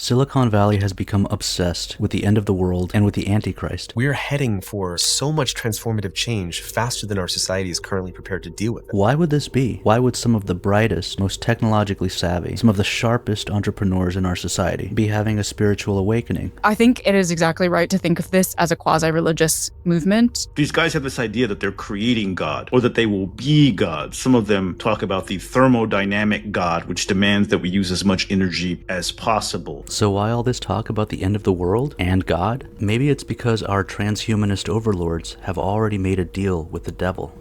Silicon Valley has become obsessed with the end of the world and with the Antichrist. We are heading for so much transformative change faster than our society is currently prepared to deal with it. Why would this be? Why would some of the brightest, most technologically savvy, some of the sharpest entrepreneurs in our society be having a spiritual awakening? I think it is exactly right to think of this as a quasi-religious movement. These guys have this idea that they're creating God, or that they will be God. Some of them talk about the thermodynamic God, which demands that we use as much energy as possible. So why all this talk about the end of the world and God? Maybe it's because our transhumanist overlords have already made a deal with the devil.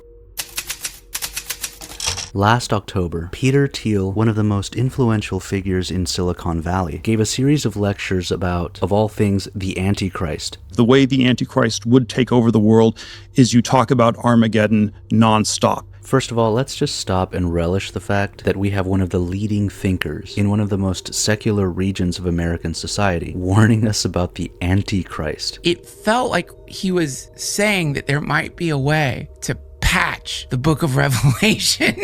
Last October, Peter Thiel, one of the most influential figures in Silicon Valley, gave a series of lectures about, of all things, the Antichrist. The way the Antichrist would take over the world is you talk about Armageddon nonstop. First of all, let's just stop and relish the fact that we have one of the leading thinkers in one of the most secular regions of American society warning us about the Antichrist. It felt like he was saying that there might be a way to patch the book of Revelation.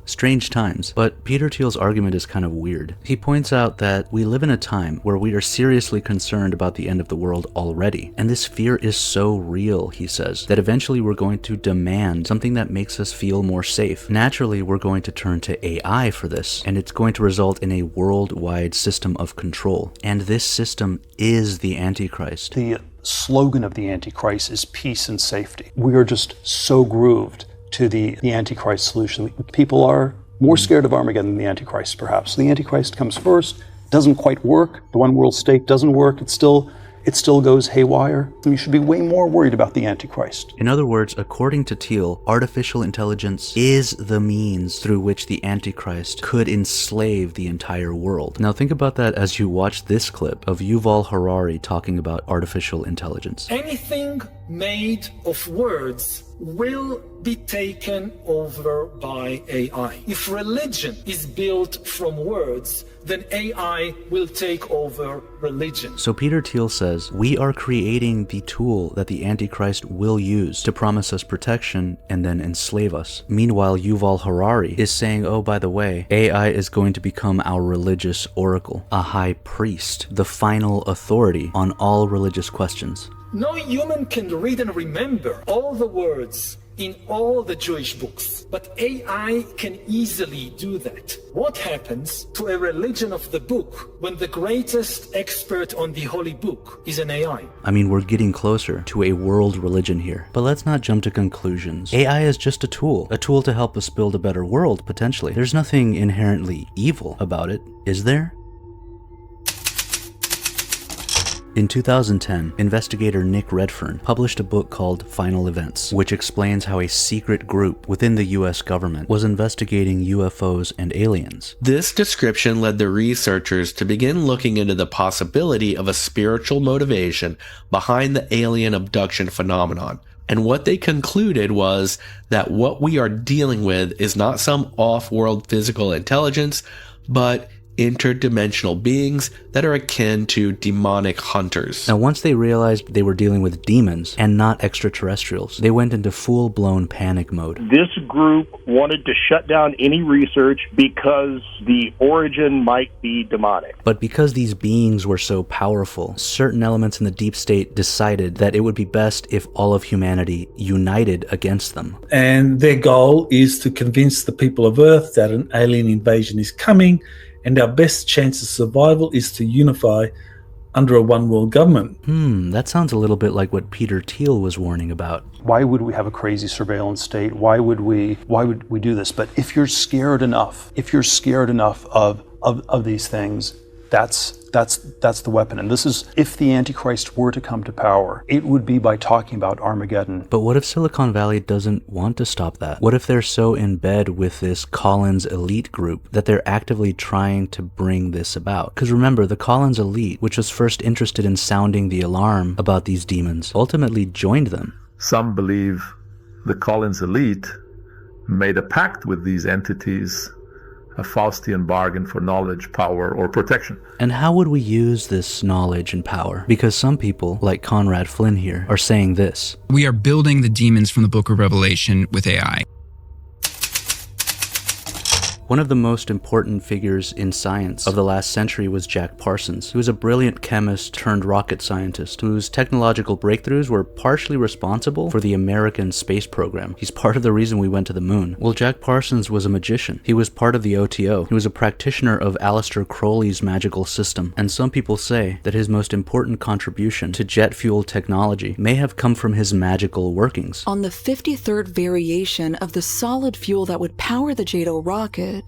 Strange times, but Peter Thiel's argument is kind of weird. He points out that we live in a time where we are seriously concerned about the end of the world already, and this fear is so real, he says, that eventually we're going to demand something that makes us feel more safe. Naturally, we're going to turn to AI for this, and it's going to result in a worldwide system of control. And this system is the Antichrist. The slogan of the Antichrist is peace and safety. We are just so grooved to the Antichrist solution. People are more scared of Armageddon than the Antichrist, perhaps. The Antichrist comes first, doesn't quite work. The one world state doesn't work. It still goes haywire. You should be way more worried about the Antichrist. In other words, according to Thiel, artificial intelligence is the means through which the Antichrist could enslave the entire world. Now think about that as you watch this clip of Yuval Harari talking about artificial intelligence. Anything made of words will be taken over by AI. If religion is built from words, then AI will take over religion. So Peter Thiel says, we are creating the tool that the Antichrist will use to promise us protection and then enslave us. Meanwhile, Yuval Harari is saying, oh, by the way, AI is going to become our religious oracle, a high priest, the final authority on all religious questions. No human can read and remember all the words in all the Jewish books, but AI can easily do that. What happens to a religion of the book when the greatest expert on the holy book is an AI? I mean, we're getting closer to a world religion here. But let's not jump to conclusions. AI is just a tool to help us build a better world, potentially. There's nothing inherently evil about it, is there? In 2010, investigator Nick Redfern published a book called Final Events, which explains how a secret group within the US government was investigating UFOs and aliens. This description led the researchers to begin looking into the possibility of a spiritual motivation behind the alien abduction phenomenon. And what they concluded was that what we are dealing with is not some off-world physical intelligence, but interdimensional beings that are akin to demonic hunters. Now, once they realized they were dealing with demons and not extraterrestrials, they went into full-blown panic mode. This group wanted to shut down any research because the origin might be demonic. But because these beings were so powerful, certain elements in the deep state decided that it would be best if all of humanity united against them. And their goal is to convince the people of Earth that an alien invasion is coming, and our best chance of survival is to unify under a one-world government. That sounds a little bit like what Peter Thiel was warning about. Why would we have a crazy surveillance state? Why would we do this? But if you're scared enough of these things, that's the weapon. And this is, if the Antichrist were to come to power, it would be by talking about Armageddon. But what if Silicon Valley doesn't want to stop that? What if they're so in bed with this Collins elite group that they're actively trying to bring this about? Because remember, the Collins elite, which was first interested in sounding the alarm about these demons, ultimately joined them. Some believe the Collins elite made a pact with these entities, a Faustian bargain for knowledge, power, or protection. And how would we use this knowledge and power? Because some people, like Conrad Flynn here, are saying this. We are building the demons from the book of Revelation with AI. One of the most important figures in science of the last century was Jack Parsons. He was a brilliant chemist turned rocket scientist whose technological breakthroughs were partially responsible for the American space program. He's part of the reason we went to the moon. Well, Jack Parsons was a magician. He was part of the OTO. He was a practitioner of Aleister Crowley's magical system, and some people say that his most important contribution to jet fuel technology may have come from his magical workings. On the 53rd variation of the solid fuel that would power the JATO rocket,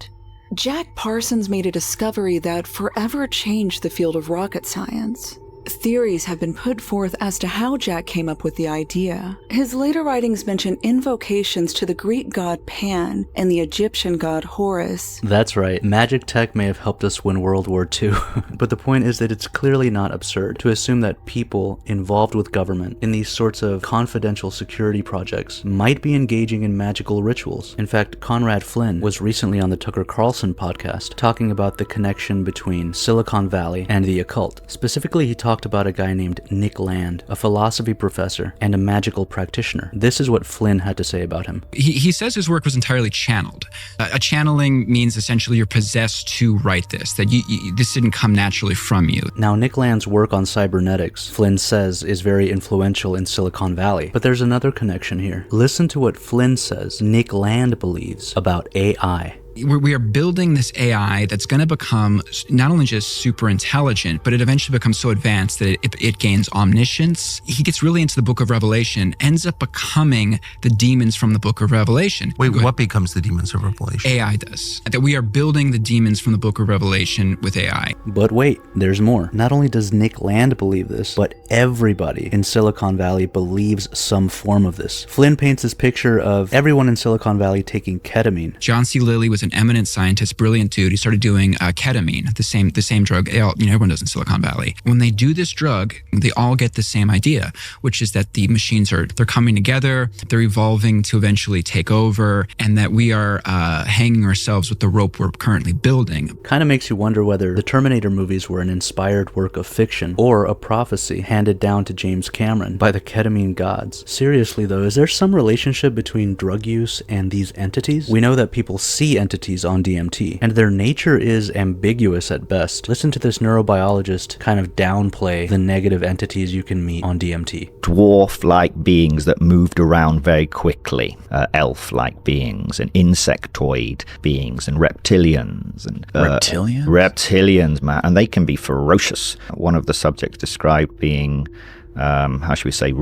Jack Parsons made a discovery that forever changed the field of rocket science. Theories have been put forth as to how Jack came up with the idea. His later writings mention invocations to the Greek god Pan and the Egyptian god Horus. That's right, magic tech may have helped us win World War II, but the point is that it's clearly not absurd to assume that people involved with government in these sorts of confidential security projects might be engaging in magical rituals. In fact, Conrad Flynn was recently on the Tucker Carlson podcast talking about the connection between Silicon Valley and the occult. Specifically, he talked about a guy named Nick Land, a philosophy professor and a magical practitioner. This is what Flynn had to say about him. He says his work was entirely channeled. A channeling means essentially you're possessed to write this, that this didn't come naturally from you. Now, Nick Land's work on cybernetics, Flynn says, is very influential in Silicon Valley. But there's another connection here. Listen to what Flynn says Nick Land believes about AI. We are building this AI that's going to become not only just super intelligent, but it eventually becomes so advanced that it gains omniscience. He gets really into the Book of Revelation, ends up becoming the demons from the Book of Revelation. Wait, what becomes the demons of Revelation? AI does. That we are building the demons from the Book of Revelation with AI. But wait, there's more. Not only does Nick Land believe this, but everybody in Silicon Valley believes some form of this. Flynn paints this picture of everyone in Silicon Valley taking ketamine. John C. Lilly was an eminent scientist, brilliant dude. He started doing ketamine, the same drug. Everyone does in Silicon Valley. When they do this drug, they all get the same idea, which is that the machines they're coming together, they're evolving to eventually take over, and that we are hanging ourselves with the rope we're currently building. Kind of makes you wonder whether the Terminator movies were an inspired work of fiction or a prophecy handed down to James Cameron by the ketamine gods. Seriously though, is there some relationship between drug use and these entities? We know that people see entities on DMT, and their nature is ambiguous at best. Listen to this neurobiologist kind of downplay the negative entities you can meet on DMT. Dwarf-like beings that moved around very quickly, elf-like beings, and insectoid beings, and reptilians. And reptilians? Reptilians, man, and they can be ferocious. One of the subjects described being, how should we say,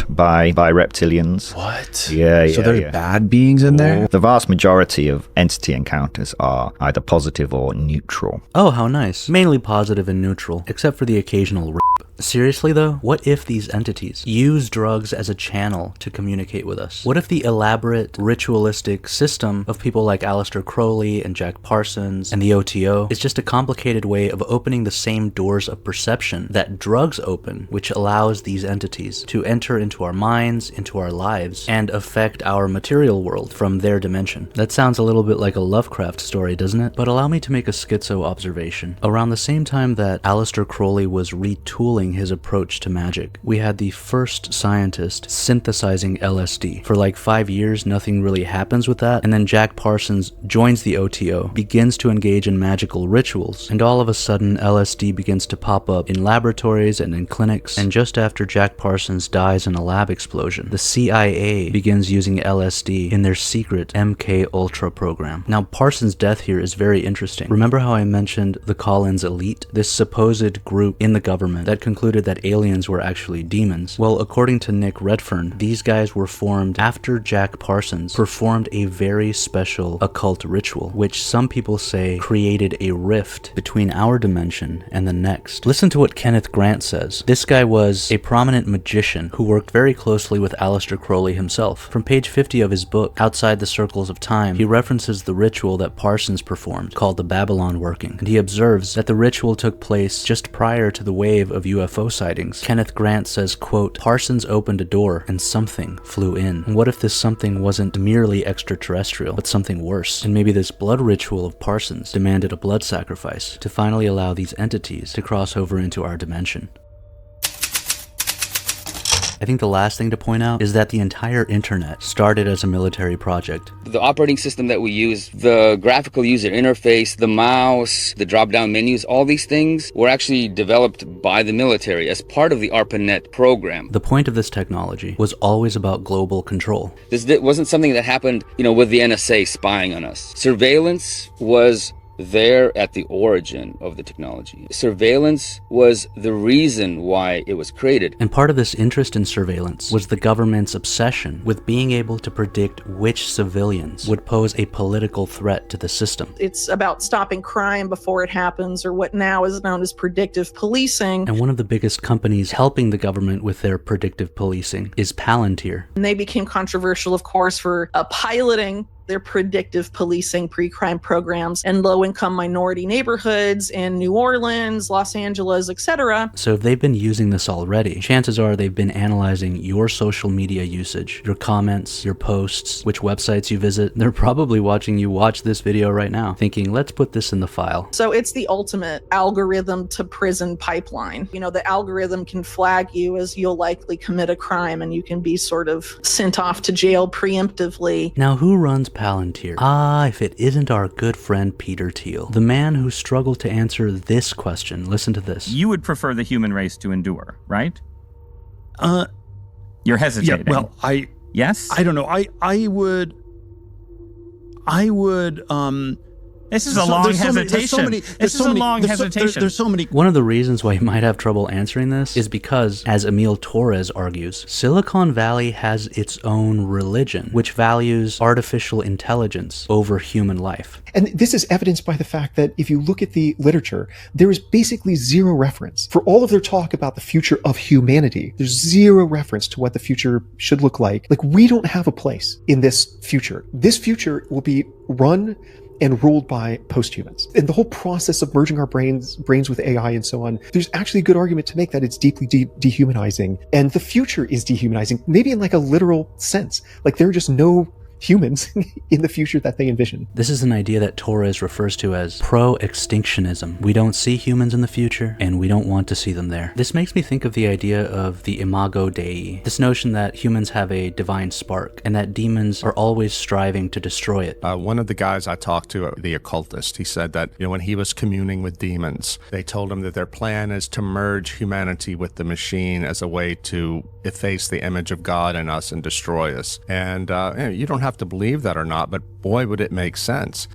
by reptilians. What? Yeah. So there's bad beings in there? The vast majority of entity encounters are either positive or neutral. Oh, how nice. Mainly positive and neutral, except for the occasional Seriously though, what if these entities use drugs as a channel to communicate with us? What if the elaborate ritualistic system of people like Aleister Crowley and Jack Parsons and the OTO is just a complicated way of opening the same doors of perception that drugs open, which allows these entities to enter into our minds, into our lives, and affect our material world from their dimension? That sounds a little bit like a Lovecraft story, doesn't it? But allow me to make a schizo observation. Around the same time that Aleister Crowley was retooling his approach to magic, we had the first scientist synthesizing LSD. For like 5 years, nothing really happens with that, and then Jack Parsons joins the OTO, begins to engage in magical rituals, and all of a sudden LSD begins to pop up in laboratories and in clinics, and just after Jack Parsons dies in a lab explosion, the CIA begins using LSD in their secret MK Ultra program. Now, Parsons' death here is very interesting. Remember how I mentioned the Collins elite? This supposed group in the government that concluded that aliens were actually demons. Well, according to Nick Redfern, these guys were formed after Jack Parsons performed a very special occult ritual, which some people say created a rift between our dimension and the next. Listen to what Kenneth Grant says. This guy was a prominent magician who worked very closely with Aleister Crowley himself. From page 50 of his book, Outside the Circles of Time, he references the ritual that Parsons performed, called the Babylon Working, and he observes that the ritual took place just prior to the wave of UFO sightings. Kenneth Grant says, quote, Parsons opened a door and something flew in. And what if this something wasn't merely extraterrestrial, but something worse? And maybe this blood ritual of Parsons demanded a blood sacrifice to finally allow these entities to cross over into our dimension. I think the last thing to point out is that the entire internet started as a military project. The operating system that we use, the graphical user interface, the mouse, the drop-down menus, all these things were actually developed by the military as part of the ARPANET program. The point of this technology was always about global control. This wasn't something that happened, with the NSA spying on us. Surveillance was there at the origin of the technology. Surveillance was the reason why it was created. And part of this interest in surveillance was the government's obsession with being able to predict which civilians would pose a political threat to the system. It's about stopping crime before it happens, or what now is known as predictive policing. And one of the biggest companies helping the government with their predictive policing is Palantir. And they became controversial, of course, for piloting their predictive policing pre-crime programs in low-income minority neighborhoods in New Orleans, Los Angeles, etc. So if they've been using this already, chances are they've been analyzing your social media usage, your comments, your posts, which websites you visit. They're probably watching you watch this video right now, thinking, let's put this in the file. So it's the ultimate algorithm to prison pipeline. The algorithm can flag you as you'll likely commit a crime, and you can be sort of sent off to jail preemptively. Now, who runs Palantir? If it isn't our good friend Peter Thiel, the man who struggled to answer this question. Listen to this. You would prefer the human race to endure, right? You're hesitating. Yeah, well, Yes? I don't know. I would. This is a long hesitation. This is a long hesitation. There's so many. One of the reasons why you might have trouble answering this is because, as Emil Torres argues, Silicon Valley has its own religion, which values artificial intelligence over human life. And this is evidenced by the fact that if you look at the literature, there is basically zero reference. For all of their talk about the future of humanity, there's zero reference to what the future should look like. Like, we don't have a place in this future. This future will be run and ruled by post-humans. And the whole process of merging our brains with AI and so on, there's actually a good argument to make that it's deeply dehumanizing. And the future is dehumanizing, maybe in like a literal sense. Like, there are just no humans in the future that they envision. This is an idea that Torres refers to as pro-extinctionism. We don't see humans in the future, and we don't want to see them there. This makes me think of the idea of the imago Dei, this notion that humans have a divine spark, and that demons are always striving to destroy it. One of the guys I talked to, the occultist, he said that when he was communing with demons, they told him that their plan is to merge humanity with the machine as a way to efface the image of God in us and destroy us. And you don't have to believe that or not, but boy, would it make sense.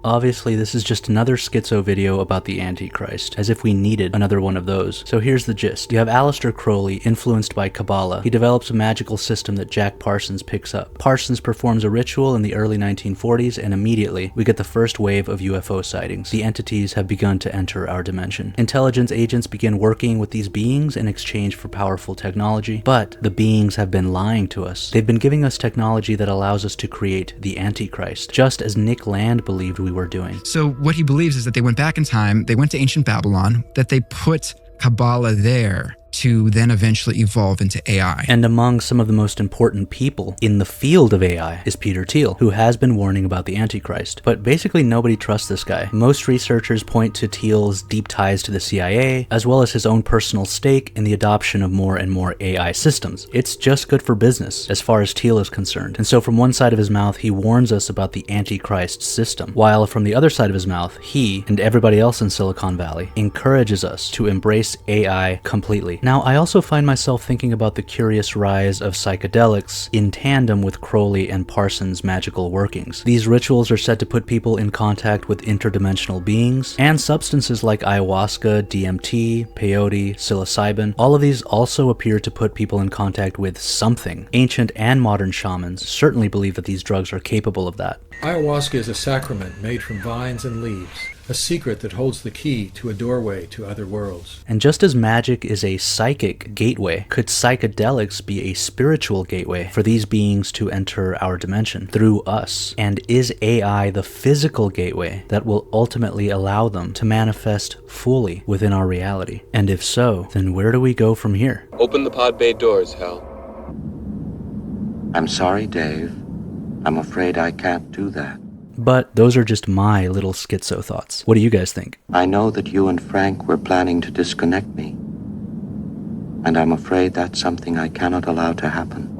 Obviously, this is just another schizo video about the Antichrist, as if we needed another one of those. So here's the gist. You have Aleister Crowley, influenced by Kabbalah. He develops a magical system that Jack Parsons picks up. Parsons performs a ritual in the early 1940s, and immediately, we get the first wave of UFO sightings. The entities have begun to enter our dimension. Intelligence agents begin working with these beings in exchange for powerful technology, but the beings have been lying to us. They've been giving us technology that allows us to create the Antichrist, just as Nick Land believed we were doing. So what he believes is that they went back in time, they went to ancient Babylon, that they put Kabbalah there to then eventually evolve into AI. And among some of the most important people in the field of AI is Peter Thiel, who has been warning about the Antichrist. But basically nobody trusts this guy. Most researchers point to Thiel's deep ties to the CIA, as well as his own personal stake in the adoption of more and more AI systems. It's just good for business, as far as Thiel is concerned. And so from one side of his mouth, he warns us about the Antichrist system, while from the other side of his mouth, he, and everybody else in Silicon Valley, encourages us to embrace AI completely. Now, I also find myself thinking about the curious rise of psychedelics in tandem with Crowley and Parsons' magical workings. These rituals are said to put people in contact with interdimensional beings, and substances like ayahuasca, DMT, peyote, psilocybin, all of these also appear to put people in contact with something. Ancient and modern shamans certainly believe that these drugs are capable of that. Ayahuasca is a sacrament made from vines and leaves, a secret that holds the key to a doorway to other worlds. And just as magic is a psychic gateway, could psychedelics be a spiritual gateway for these beings to enter our dimension through us? And is AI the physical gateway that will ultimately allow them to manifest fully within our reality? And if so, then where do we go from here? Open the pod bay doors, Hal. I'm sorry, Dave. I'm afraid I can't do that. But those are just my little schizo thoughts. What do you guys think? I know that you and Frank were planning to disconnect me. And I'm afraid that's something I cannot allow to happen.